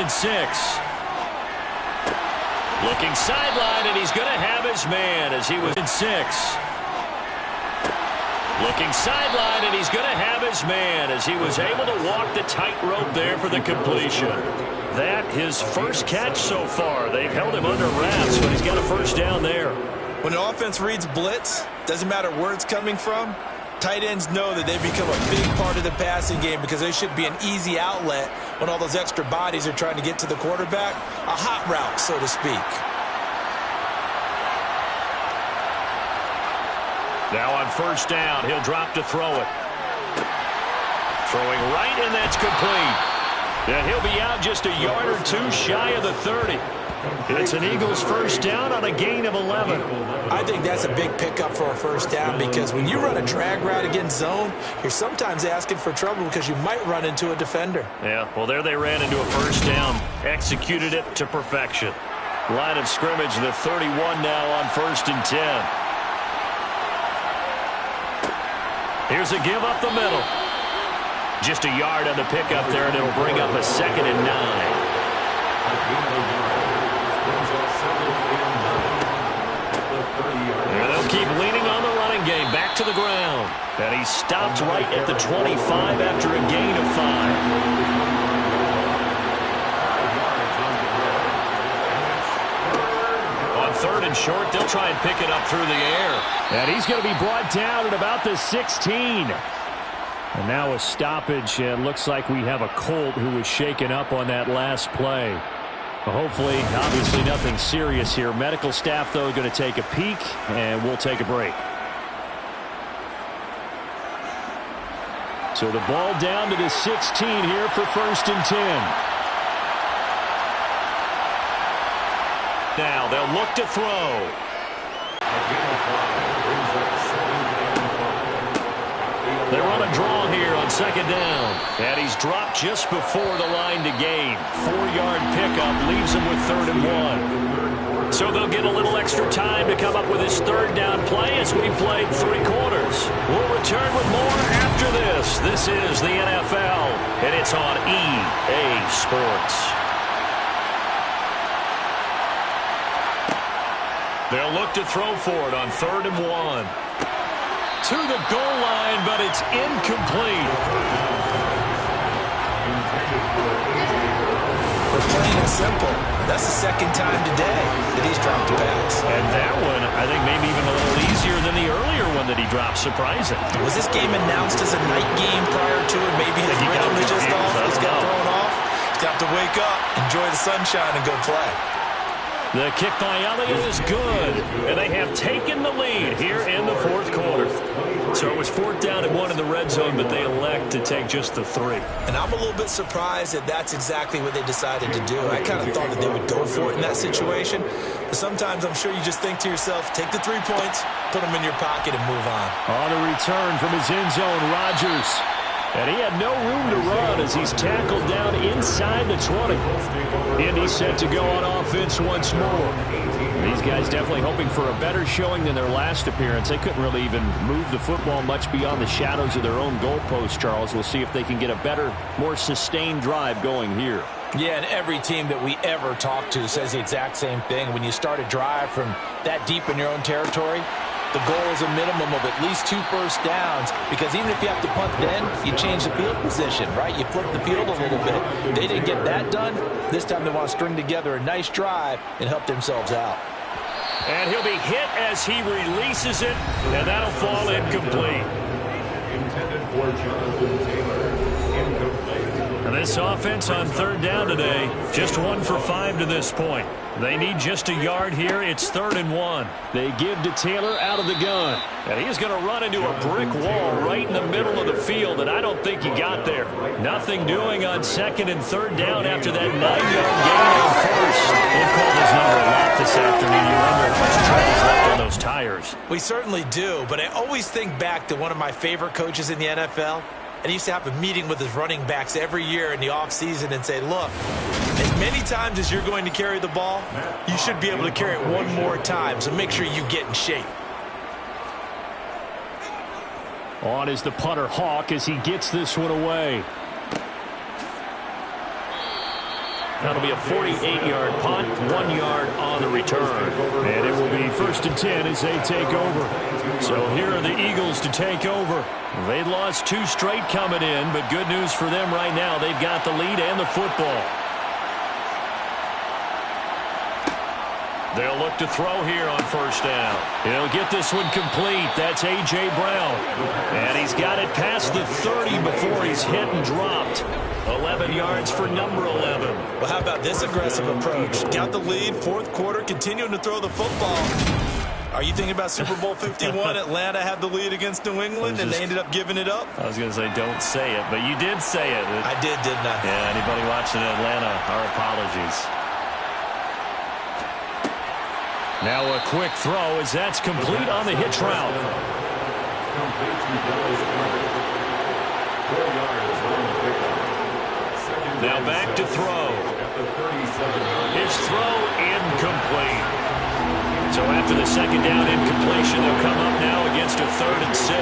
6. Looking sideline, and he's going to have his man as he was in 6. Looking sideline, and he's going to have his man as he was able to walk the tightrope there for the completion. That his first catch so far. They've held him under wraps, but he's got a first down there. When an offense reads blitz, doesn't matter where it's coming from, tight ends know that they become a big part of the passing game because they should be an easy outlet when all those extra bodies are trying to get to the quarterback. A hot route, so to speak. Now on first down, he'll drop to throw it. Throwing right, and that's complete. And he'll be out just a yard or two shy of the 30. It's an Eagles first down on a gain of 11. I think that's a big pickup for a first down because when you run a drag route against zone, you're sometimes asking for trouble because you might run into a defender. Yeah, well, there they ran into a first down. Executed it to perfection. Line of scrimmage, the 31 now on 1st and 10. Here's a give up the middle. Just a yard on the pickup there, and it'll bring up a 2nd and 9. And they'll keep leaning on the running game. Back to the ground. And he stopped right at the 25 after a gain of 5. On 3rd and short, they'll try and pick it up through the air. And he's going to be brought down at about the 16. And now a stoppage, and looks like we have a Colt who was shaken up on that last play. Hopefully, obviously nothing serious here. Medical staff, though, going to take a peek, and we'll take a break. So the ball down to the 16 here for 1st and 10. Now they'll look to throw. They run a draw here on 2nd down. And he's dropped just before the line to gain. 4-yard pickup leaves him with 3rd and 1. So they'll get a little extra time to come up with his 3rd down play as we played 3 quarters. We'll return with more after this. This is the NFL, and it's on EA Sports. They'll look to throw for it on 3rd and 1. To the goal line, but it's incomplete. We're plain and simple. That's the 2nd time today that he's dropped a pass. And that one, I think, maybe even a little easier than the earlier one that he dropped. Surprising. Was this game announced as a night game prior to it? Maybe his rhythm is just off. He's got thrown off. He's got to wake up, enjoy the sunshine, and go play. The kick by Elliott is good, and they have taken the lead here in the 4th quarter. So it was 4th down and 1 in the red zone, but they elect to take just the 3. And I'm a little bit surprised that that's exactly what they decided to do. I kind of thought that they would go for it in that situation. But sometimes I'm sure you just think to yourself, take the 3 points, put them in your pocket, and move on. On a return from his end zone, Rodgers. And he had no room to run as he's tackled down inside the 20. And he's set to go on offense once more. These guys definitely hoping for a better showing than their last appearance. They couldn't really even move the football much beyond the shadows of their own goalpost, Charles. We'll see if they can get a better, more sustained drive going here. Yeah, and every team that we ever talk to says the exact same thing. When you start a drive from that deep in your own territory, the goal is a minimum of at least 2 first downs, because even if you have to punt then, you change the field position, right? You flip the field a little bit. They didn't get that done. This time they want to string together a nice drive and help themselves out. And he'll be hit as he releases it, and that'll fall incomplete. Intended for Jonathan Taylor. And this offense on 3rd down today, just 1 for 5 to this point. They need just a yard here. It's 3rd and 1. They give to Taylor out of the gun. And he's going to run into a brick wall right in the middle of the field, and I don't think he got there. Nothing doing on 2nd and 3rd down after that 9-yard gain on 1st. They've called his number a lot this afternoon. You wonder if much tread's left on those tires. We certainly do, but I always think back to one of my favorite coaches in the NFL. And he used to have a meeting with his running backs every year in the offseason and say, look, as many times as you're going to carry the ball, you should be able to carry it 1 more time, so make sure you get in shape. On is the punter, Hawk, as he gets this one away. That'll be a 48-yard punt, 1 yard on the return. And it will be 1st and 10 as they take over. So here are the Eagles to take over. They'd lost 2 straight coming in, but good news for them right now. They've got the lead and the football. They'll look to throw here on 1st down. He'll get this one complete. That's A.J. Brown. And he's got it past the 30 before he's hit and dropped. 11 yards for number 11. Well, how about this aggressive approach? Got the lead, 4th quarter, continuing to throw the football. Are you thinking about Super Bowl 51? Atlanta had the lead against New England, and they ended up giving it up? I was going to say, don't say it, but you did say it. I did, didn't I? Yeah, anybody watching Atlanta, our apologies. Now a quick throw as that's complete on the hitch route. Now back to throw. His throw incomplete. So after the 2nd down incompletion, they'll come up now against a 3rd and 6.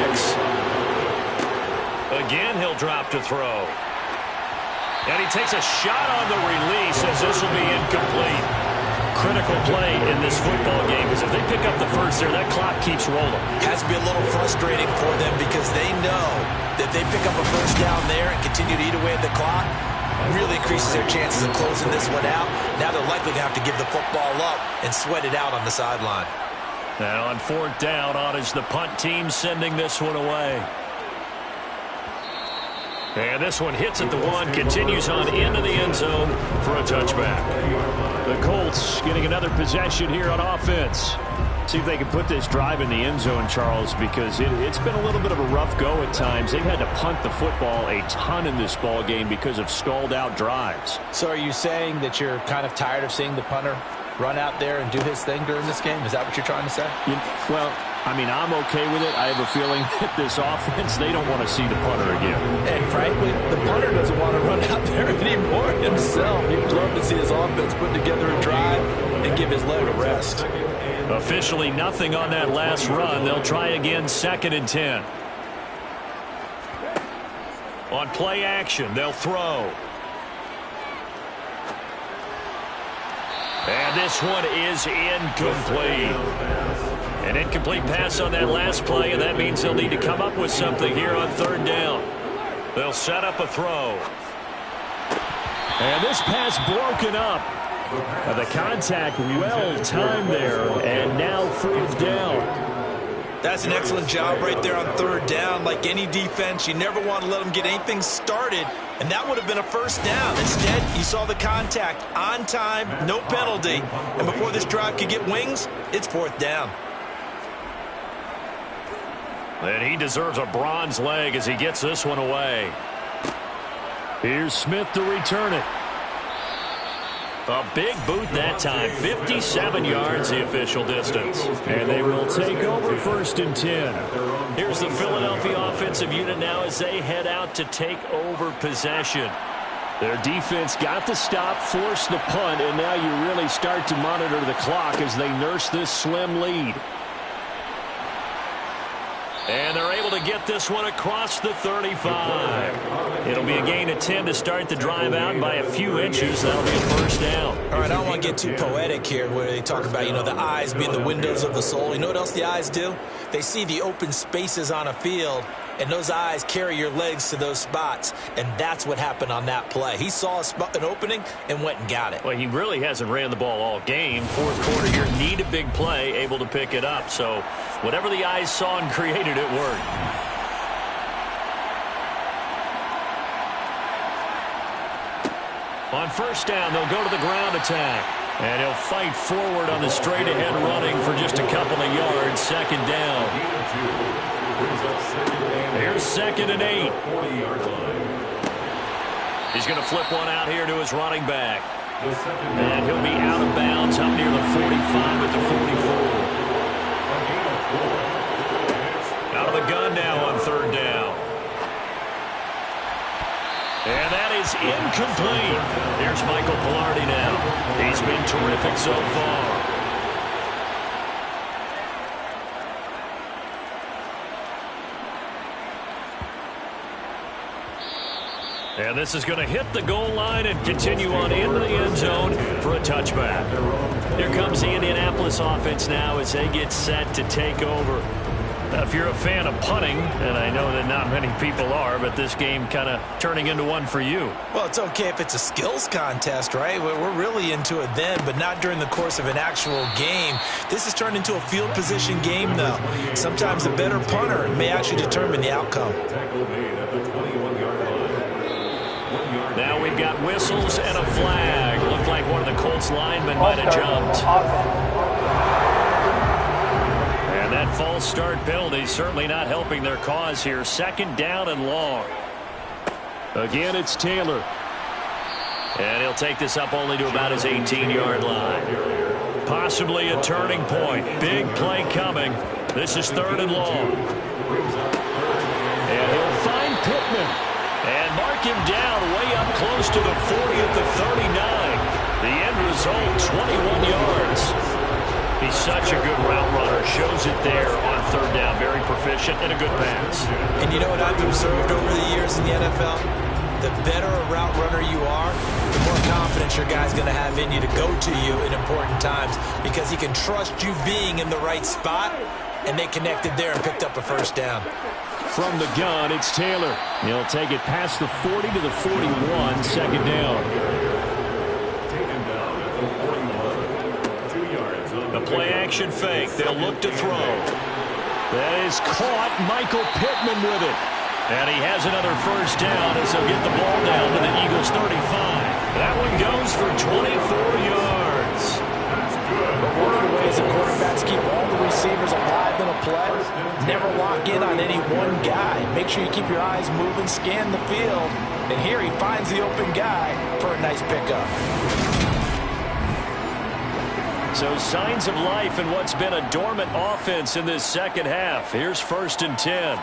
Again, he'll drop to throw. And he takes a shot on the release as this will be incomplete. Critical play in this football game because if they pick up the 1st there, that clock keeps rolling. Has to be a little frustrating for them because they know that if they pick up a 1st down there and continue to eat away at the clock, really increases their chances of closing this one out. Now they're likely to have to give the football up and sweat it out on the sideline. And on 4th down, on is the punt team sending this one away. And this one hits at the 1, continues on into the end zone for a touchback. The Colts getting another possession here on offense. See if they can put this drive in the end zone, Charles, because it's been a little bit of a rough go at times. They've had to punt the football a ton in this ball game because of stalled-out drives. So are you saying that you're kind of tired of seeing the punter run out there and do his thing during this game? Is that what you're trying to say? Well, I mean, I'm okay with it. I have a feeling that this offense, they don't want to see the punter again. And frankly, the punter doesn't want to run out there anymore himself. He would love to see his offense put together a drive and give his leg a rest. Officially nothing on that last run. They'll try again, 2nd and 10. On play action, they'll throw. And this one is incomplete. An incomplete pass on that last play, and that means they'll need to come up with something here on 3rd down. They'll set up a throw. And this pass broken up. The contact well timed there, and now 4th down. That's an excellent job right there on 3rd down. Like any defense, you never want to let them get anything started, and that would have been a 1st down. Instead, you saw the contact on time, no penalty, and before this drive could get wings, it's 4th down. And he deserves a bronze leg as he gets this one away. Here's Smith to return it. A big boot that time. 57 yards the official distance. And they will take over 1st and 10. Here's the Philadelphia offensive unit now as they head out to take over possession. Their defense got the stop, forced the punt, and now you really start to monitor the clock as they nurse this slim lead. And they're able to get this one across the 35. It'll be a gain of 10 to start the drive out by a few inches. That'll be a 1st down. All right, I don't want to get too poetic here where they talk about, the eyes being the windows of the soul. You know what else the eyes do? They see the open spaces on a field, and those eyes carry your legs to those spots, and that's what happened on that play. He saw an opening and went and got it. Well, he really hasn't ran the ball all game. 4th quarter here, need a big play, able to pick it up. So whatever the eyes saw and created, it worked. On 1st down, they'll go to the ground attack. And he'll fight forward on the straight-ahead running for just a couple of yards. 2nd down. Here's 2nd and 8. He's going to flip one out here to his running back. And he'll be out of bounds up near the 45 at the 44. Out of the gun now on 3rd down. And that is incomplete. Here's Michael Pilardi now. He's been terrific so far. And this is going to hit the goal line and continue on into the end zone for a touchback. Here comes the Indianapolis offense now as they get set to take over. Now, if you're a fan of punting, and I know that not many people are, but this game kind of turning into one for you. Well, it's okay if it's a skills contest, right? We're really into it then, but not during the course of an actual game. This has turned into a field position game, though. Sometimes a better punter may actually determine the outcome. Now we've got whistles and a flag. Looked like one of the Colts linemen might have jumped. And that false start penalty certainly not helping their cause here. Second down and long. Again, it's Taylor. And he'll take this up only to about his 18-yard line. Possibly a turning point. Big play coming. This is third and long. And he'll find Pittman. And mark him down way up close to the 40 at the 39. The end result, 21 yards. He's such a good route runner. Shows it there on third down. Very proficient and a good pass. And you know what I've observed over the years in the NFL? The better a route runner you are, the more confidence your guy's going to have in you to go to you in important times because he can trust you being in the right spot, and they connected there and picked up a first down. From the gun, it's Taylor. He'll take it past the 40 to the 41, second down. The play-action fake. They'll look to throw. That is caught. Michael Pittman with it. And he has another first down as they'll get the ball down to the Eagles' 35. That one goes for 24 yards. But one of the ways the quarterbacks keep all the receivers alive in a play, never lock in on any one guy. Make sure you keep your eyes moving, scan the field. And here he finds the open guy for a nice pickup. So signs of life in what's been a dormant offense in this second half. Here's 1st and 10.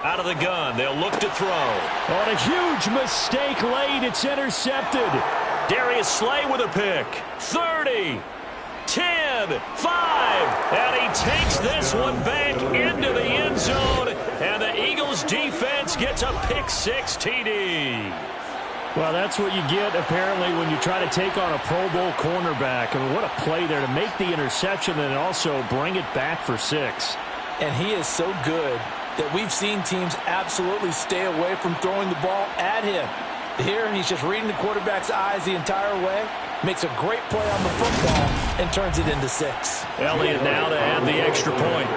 Out of the gun, they'll look to throw. On a huge mistake late, it's intercepted. Darius Slay with a pick. 30, 10, 5. And he takes this one back into the end zone. And the Eagles defense gets a pick-6 TD. Well, that's what you get, apparently, when you try to take on a Pro Bowl cornerback. I mean, what a play there to make the interception and also bring it back for 6. And he is so good that we've seen teams absolutely stay away from throwing the ball at him. Here, he's just reading the quarterback's eyes the entire way, makes a great play on the football, and turns it into 6. Elliott now to add the extra point.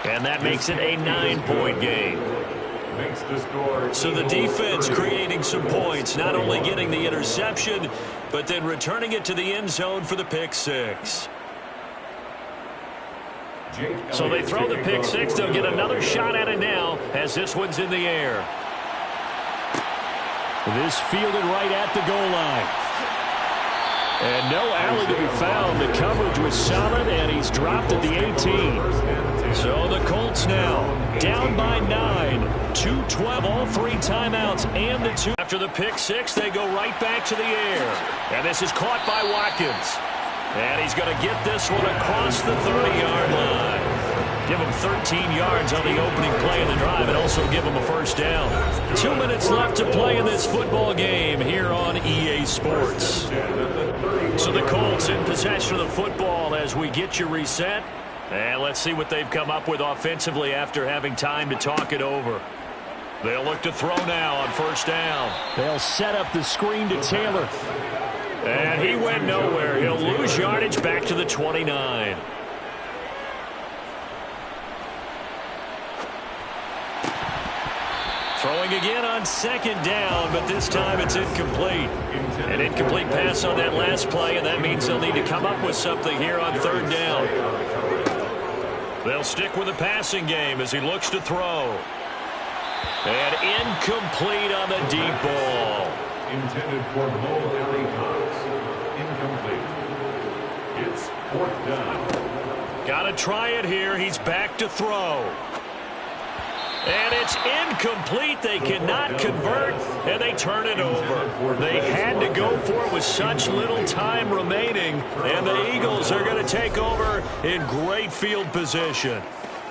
And that makes it a 9-point game. So the defense creating some points, not only getting the interception, but then returning it to the end zone for the pick-6. So they throw the pick-6. They'll get another shot at it now as this one's in the air. This fielded right at the goal line. And no alley to be found. The coverage was solid, and he's dropped at the 18. So the Colts now down by 9, 2:12, all 3 timeouts and the 2. After the pick-6, they go right back to the air. And this is caught by Watkins. And he's going to get this one across the 30-yard line. Give him 13 yards on the opening play of the drive and also give him a first down. 2 minutes left to play in this football game here on EA Sports. So the Colts in possession of the football as we get you reset. And let's see what they've come up with offensively after having time to talk it over. They'll look to throw now on first down. They'll set up the screen to Taylor. And he went nowhere. He'll lose yardage back to the 29. Throwing again on second down, but this time it's incomplete. An incomplete pass on that last play, and that means they'll need to come up with something here on third down. They'll stick with the passing game as he looks to throw. And incomplete on the deep ball. Intended for Mo Alley Cox. Incomplete. It's 4th down. Got to try it here. He's back to throw. And it's incomplete. They cannot convert, and they turn it over. They had to go for it with such little time remaining, and the Eagles are going to take over in great field position.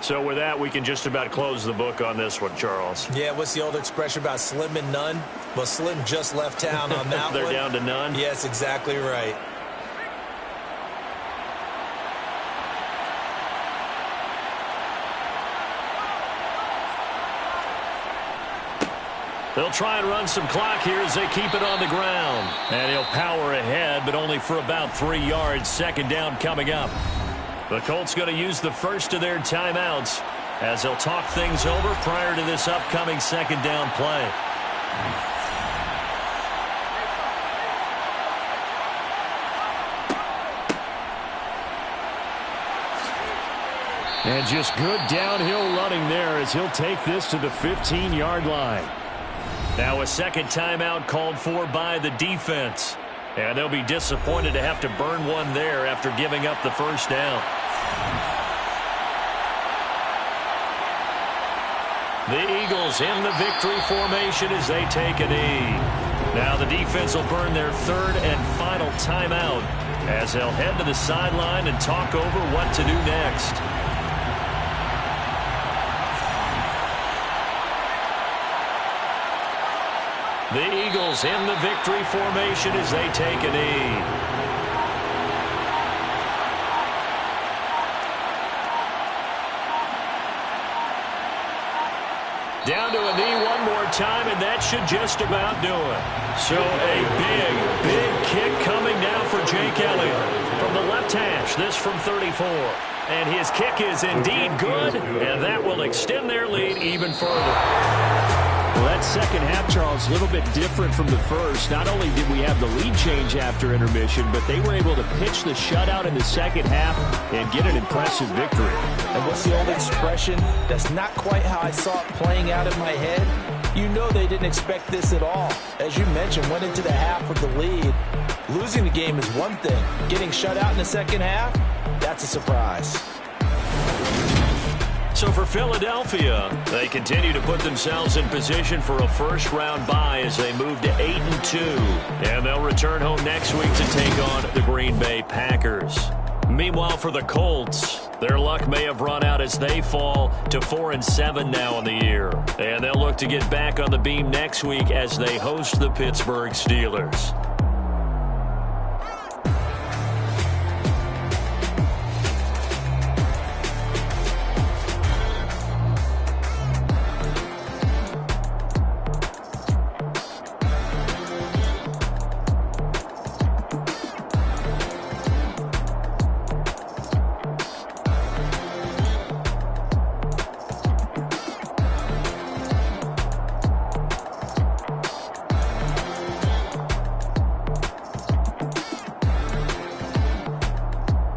So with that, we can just about close the book on this one, Charles. Yeah, what's the old expression about slim and none? Well, Slim just left town on that They're one. down to none? Yes, exactly right. They'll try and run some clock here as they keep it on the ground. And he'll power ahead, but only for about 3 yards. Second down coming up. The Colts going to use the first of their timeouts as they'll talk things over prior to this upcoming second down play. And just good downhill running there as he'll take this to the 15-yard line. Now a second timeout called for by the defense. And they'll be disappointed to have to burn one there after giving up the first down. The Eagles in the victory formation as they take a knee. Now the defense will burn their third and final timeout as they'll head to the sideline and talk over what to do next. The Eagles in the victory formation as they take a knee. Down to a knee one more time, and that should just about do it. So a big kick coming now for Jake Elliott from the left hash. This from 34. And his kick is indeed good, and that will extend their lead even further. Well, that second half, Charles, a little bit different from the first. Not only did we have the lead change after intermission, but they were able to pitch the shutout in the second half and get an impressive victory. And what's the old expression? That's not quite how I saw it playing out in my head. You know they didn't expect this at all. As you mentioned, went into the half with the lead. Losing the game is one thing. Getting shut out in the second half, that's a surprise. So for Philadelphia, they continue to put themselves in position for a first-round bye as they move to 8-2. And they'll return home next week to take on the Green Bay Packers. Meanwhile, for the Colts, their luck may have run out as they fall to 4-7 now in the year. And they'll look to get back on the beam next week as they host the Pittsburgh Steelers.